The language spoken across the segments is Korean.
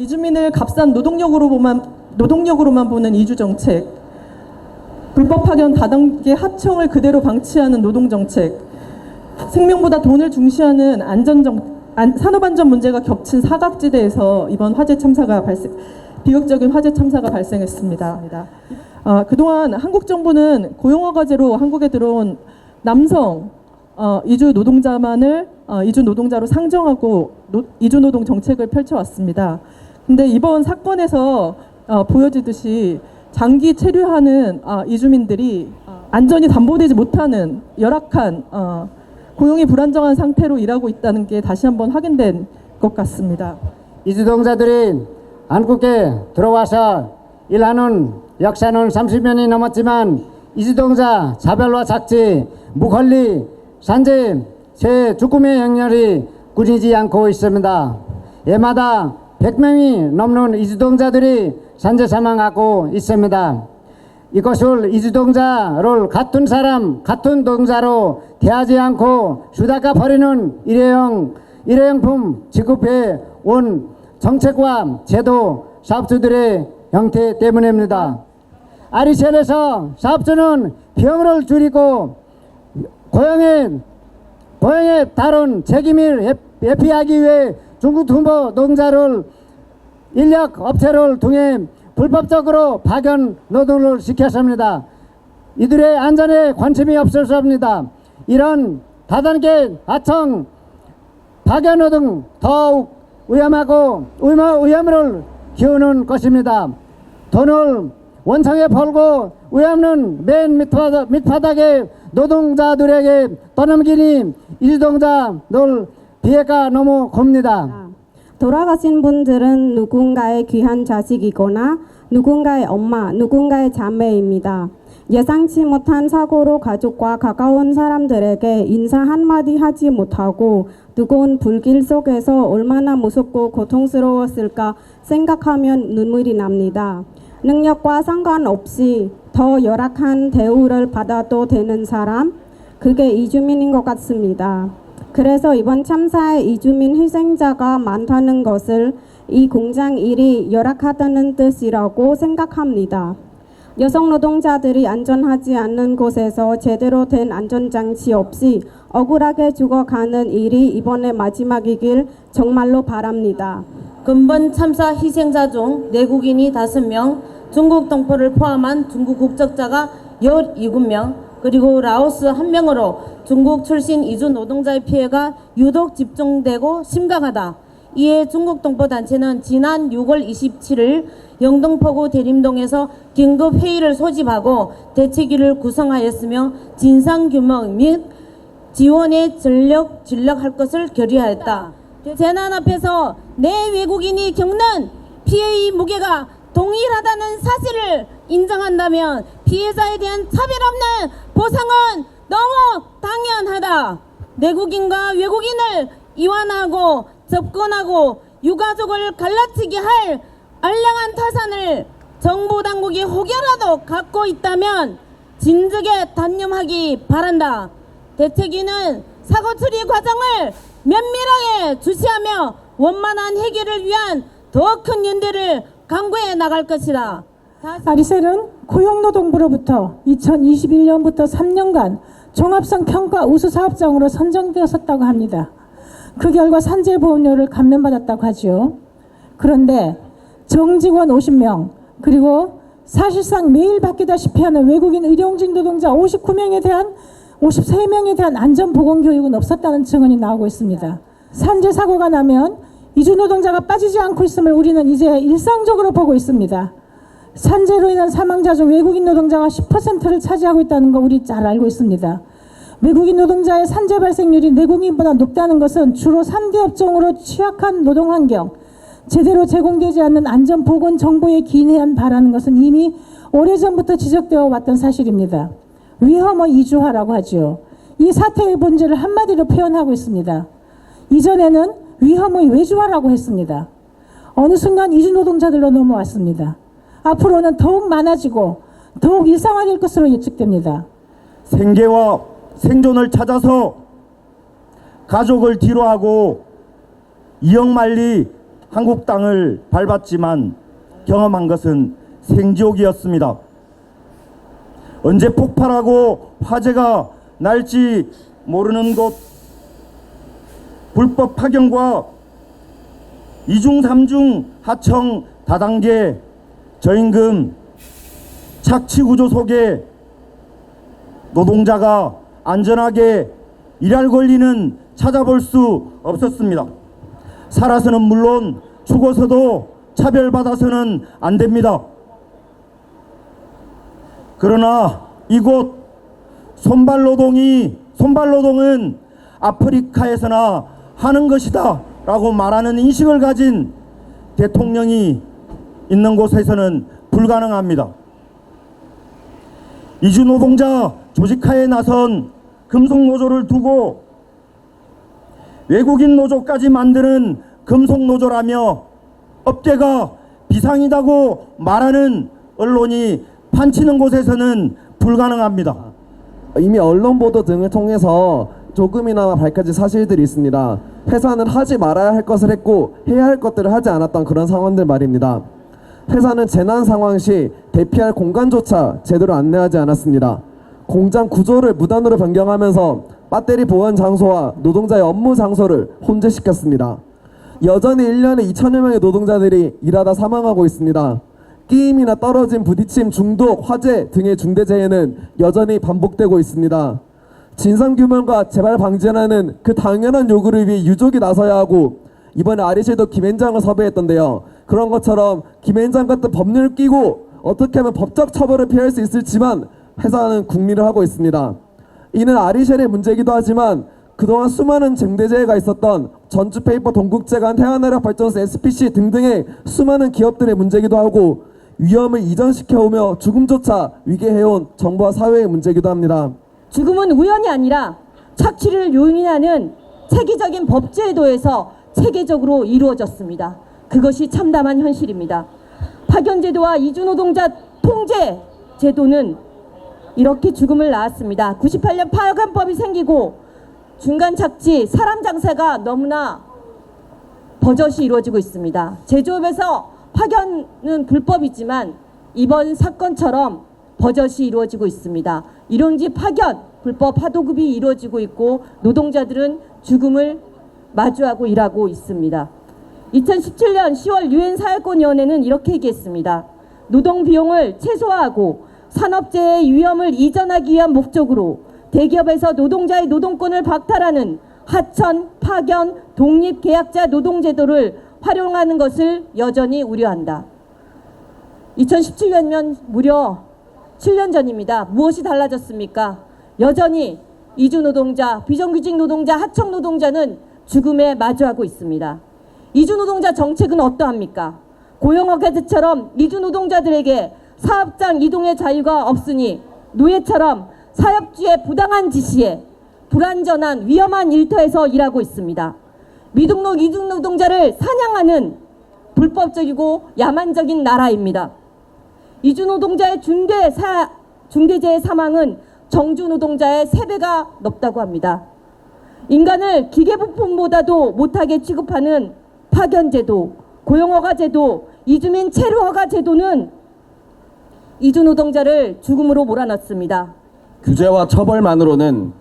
이주민을 값싼 노동력으로만 보는 이주 정책, 불법 파견 다단계 하청을 그대로 방치하는 노동 정책, 생명보다 돈을 중시하는 산업안전 문제가 겹친 사각지대에서 이번 비극적인 화재 참사가 발생했습니다. 그동안 한국 정부는 고용허가제로 한국에 들어온 남성 이주 노동자로 상정하고 이주 노동 정책을 펼쳐왔습니다. 근데 이번 사건에서 보여지듯이 장기 체류하는 이주민들이 안전이 담보되지 못하는 열악한 고용이 불안정한 상태로 일하고 있다는 게 다시 한번 확인된 것 같습니다. 이주노동자들이 한국에 들어와서 일하는 역사는 30년이 넘었지만 이주노동자 차별과 착취, 무권리, 산재, 제 죽음의 행렬이 끊이지 않고 있습니다. 해마다 100명이 넘는 이주노동자들이 산재 사망하고 있습니다. 이것을 이주노동자를 같은 사람, 같은 노동자로 대하지 않고 수다가 버리는 일회용품 지급해 온 정책과 제도, 사업주들의 형태 때문입니다. 아리셀에서 사업주는 비용을 줄이고 고용에 따른 책임을 회피하기 위해 중국 tum보 노동자를 인력 업체를 통해 불법적으로 파견 노동을 시켰습니다. 이들의 안전에 관심이 없었습니다. 이런 다단계 하청 파견 노동 더욱 위험을 키우는 것입니다. 돈을 원청에 벌고 위험은 맨 밑바닥의 노동자들에게 떠넘기니 이주노동자들 피해가 너무 큽니다. 돌아가신 분들은 누군가의 귀한 자식이거나 누군가의 엄마, 누군가의 자매입니다. 예상치 못한 사고로 가족과 가까운 사람들에게 인사 한마디 하지 못하고 뜨거운 불길 속에서 얼마나 무섭고 고통스러웠을까 생각하면 눈물이 납니다. 능력과 상관없이 더 열악한 대우를 받아도 되는 사람, 그게 이주민인 것 같습니다. 그래서 이번 참사에 이주민 희생자가 많다는 것을 이 공장 일이 열악하다는 뜻이라고 생각합니다. 여성 노동자들이 안전하지 않는 곳에서 제대로 된 안전장치 없이 억울하게 죽어가는 일이 이번에 마지막이길 정말로 바랍니다. 근본 참사 희생자 중 내국인이 5명, 중국 동포를 포함한 중국 국적자가 17명, 그리고 라오스 1명으로 중국 출신 이주 노동자의 피해가 유독 집중되고 심각하다. 이에 중국 동포 단체는 지난 6월 27일 영등포구 대림동에서 긴급 회의를 소집하고 대책위를 구성하였으며 진상규명 및 지원에 전력할 것을 결의하였다. 재난 앞에서 내 외국인이 겪는 피해의 무게가 동일하다는 사실을 인정한다면 피해자에 대한 차별 없는 보상은 너무 당연하다. 내국인과 외국인을 이완하고 접근하고 유가족을 갈라치게 할 알량한 타산을 정부 당국이 혹여라도 갖고 있다면 진즉에 단념하기 바란다. 대책위는 사고 처리 과정을 면밀하게 주시하며 원만한 해결을 위한 더 큰 연대를 강구해 나갈 것이다. 아리셀은 고용노동부로부터 2021년부터 3년간 종합성 평가 우수사업장으로 선정되었었다고 합니다. 그 결과 산재보험료를 감면받았다고 하죠. 그런데 정직원 50명, 그리고 사실상 매일 바뀌다시피 하는 외국인 의료용직 노동자 53명에 대한 안전보건교육은 없었다는 증언이 나오고 있습니다. 산재 사고가 나면 이주노동자가 빠지지 않고 있음을 우리는 이제 일상적으로 보고 있습니다. 산재로 인한 사망자 중 외국인 노동자가 10%를 차지하고 있다는 거 우리 잘 알고 있습니다. 외국인 노동자의 산재 발생률이 내국인보다 높다는 것은 주로 3대 업종으로 취약한 노동환경, 제대로 제공되지 않는 안전보건 정보에 기인해야 바라는 것은 이미 오래전부터 지적되어 왔던 사실입니다. 위험의 이주화라고 하죠. 이 사태의 본질을 한마디로 표현하고 있습니다. 이전에는 위험의 외주화라고 했습니다. 어느 순간 이주노동자들로 넘어왔습니다. 앞으로는 더욱 많아지고 더욱 일상화될 것으로 예측됩니다. 생계와 생존을 찾아서 가족을 뒤로하고 이역만리 한국 땅을 밟았지만 경험한 것은 생지옥이었습니다. 언제 폭발하고 화재가 날지 모르는 곳, 불법 파견과 이중 삼중 하청 다단계 저임금 착취구조 속에 노동자가 안전하게 일할 권리는 찾아볼 수 없었습니다. 살아서는 물론 죽어서도 차별받아서는 안 됩니다. 그러나 이곳 손발노동은 아프리카에서나 하는 것이다 라고 말하는 인식을 가진 대통령이 있는 곳에서는 불가능합니다. 이주노동자 조직화에 나선 금속노조를 두고 외국인 노조까지 만드는 금속노조라며 업계가 비상이다고 말하는 언론이 판치는 곳에서는 불가능합니다. 이미 언론 보도 등을 통해서 조금이나마 밝혀진 사실들이 있습니다. 회사는 하지 말아야 할 것을 했고 해야 할 것들을 하지 않았던 그런 상황들 말입니다. 회사는 재난 상황 시 대피할 공간조차 제대로 안내하지 않았습니다. 공장 구조를 무단으로 변경하면서 배터리 보관 장소와 노동자의 업무 장소를 혼재시켰습니다. 여전히 1년에 2천여 명의 노동자들이 일하다 사망하고 있습니다. 끼임이나 떨어짐, 부딪힘, 중독, 화재 등의 중대재해는 여전히 반복되고 있습니다. 진상규명과 재발 방지라는 그 당연한 요구를 위해 유족이 나서야 하고 이번에 아리실도 김앤장을 섭외했던데요. 그런 것처럼 김앤장 같은 법률을 끼고 어떻게 하면 법적 처벌을 피할 수 있을지만 회사는 궁리를 하고 있습니다. 이는 아리셀의 문제이기도 하지만 그동안 수많은 중대재해가 있었던 전주페이퍼, 동국제관, 태양화력발전소, SPC 등등의 수많은 기업들의 문제이기도 하고 위험을 이전시켜오며 죽음조차 위계해온 정부와 사회의 문제이기도 합니다. 죽음은 우연이 아니라 착취를 용인하는 체계적인 법제도에서 체계적으로 이루어졌습니다. 그것이 참담한 현실입니다. 파견제도와 이주노동자 통제 제도는 이렇게 죽음을 낳았습니다. 98년 파견법이 생기고 중간 착취, 사람 장사가 너무나 버젓이 이루어지고 있습니다. 제조업에서 파견은 불법이지만 이번 사건처럼 버젓이 이루어지고 있습니다. 일용직 파견, 불법 하도급이 이루어지고 있고 노동자들은 죽음을 마주하고 일하고 있습니다. 2017년 10월 유엔 사회권위원회는 이렇게 얘기했습니다. 노동 비용을 최소화하고 산업재해의 위험을 이전하기 위한 목적으로 대기업에서 노동자의 노동권을 박탈하는 하청, 파견, 독립계약자 노동제도를 활용하는 것을 여전히 우려한다. 2017년이면 무려 7년 전입니다. 무엇이 달라졌습니까? 여전히 이주노동자, 비정규직 노동자, 하청 노동자는 죽음에 마주하고 있습니다. 이주노동자 정책은 어떠합니까? 고용업계처럼 이주노동자들에게 사업장 이동의 자유가 없으니 노예처럼 사업주의 부당한 지시에 불완전한 위험한 일터에서 일하고 있습니다. 미등록 이주노동자를 사냥하는 불법적이고 야만적인 나라입니다. 이주노동자의 중대재해 사망은 정주노동자의 3배가 높다고 합니다. 인간을 기계부품보다도 못하게 취급하는 파견제도, 고용허가제도, 이주민 체류허가제도는 이주노동자를 죽음으로 몰아넣습니다. 규제와 처벌만으로는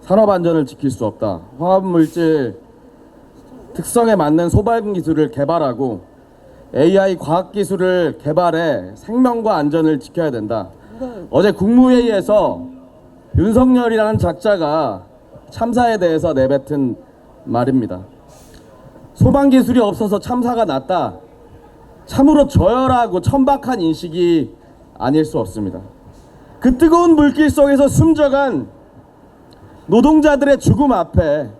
산업안전을 지킬 수 없다. 화학물질 특성에 맞는 소발금 기술을 개발하고 AI 과학기술을 개발해 생명과 안전을 지켜야 된다. 어제 국무회의에서 윤석열이라는 작자가 참사에 대해서 내뱉은 말입니다. 소방기술이 없어서 참사가 났다. 참으로 저열하고 천박한 인식이 아닐 수 없습니다. 그 뜨거운 물길 속에서 숨져간 노동자들의 죽음 앞에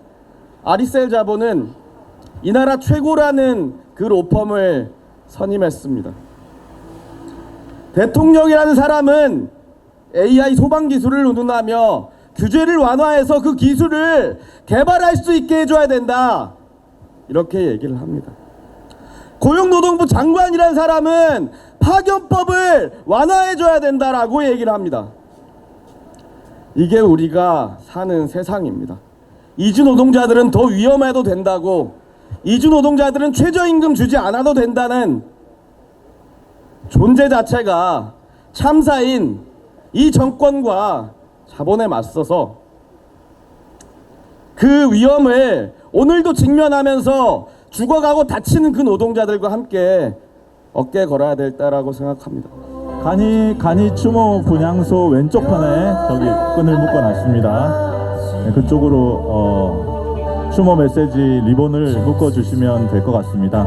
아리셀 자본은 이 나라 최고라는 그 로펌을 선임했습니다. 대통령이라는 사람은 AI 소방 기술을 운운하며 규제를 완화해서 그 기술을 개발할 수 있게 해줘야 된다. 이렇게 얘기를 합니다. 고용노동부 장관이라는 사람은 파견법을 완화해줘야 된다라고 얘기를 합니다. 이게 우리가 사는 세상입니다. 이주 노동자들은 더 위험해도 된다고 이주 노동자들은 최저임금 주지 않아도 된다는 존재 자체가 참사인 이 정권과 자본에 맞서서 그 위험을 오늘도 직면하면서 죽어가고 다치는 그 노동자들과 함께 어깨에 걸어야 될 때라고 생각합니다. 간이 추모 분향소 왼쪽 편에 저기 끈을 묶어놨습니다. 네, 그쪽으로 추모 메시지 리본을 묶어주시면 될 것 같습니다.